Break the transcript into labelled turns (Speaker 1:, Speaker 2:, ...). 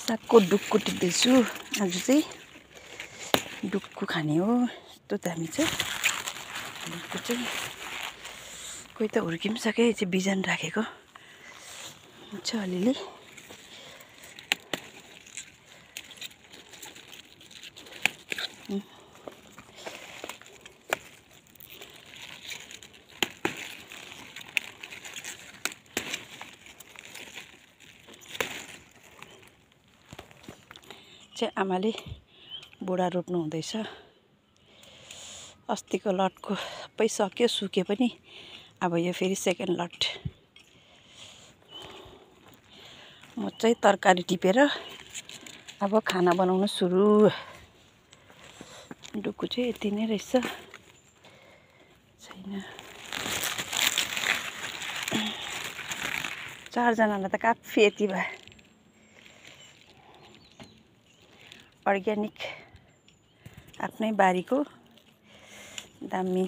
Speaker 1: सागको डुक्कु टिप्दैछु। आज चाहिँ डुक्कु खाने हो। यस्तो दामी छ डुक्कु चाहिँ। कोही त हुर्किसके, चाहिँ बिजन राखेको छ अलिअलि। चाहिँ आमाले बुढा रोप्नु हुँदैछ। अस्तिको लटको सबै सक्यो, सुके पनि। अब यो फेरि सेकेन्ड लट। म चाहिँ तरकारी टिपेर अब खाना बनाउन सुरु। डुक्कु चाहिँ यति नै रहेछ, छैन। 4 जनालाई त काफी यति भए। अर्ग्यानिक आफ्नै बारीको दामी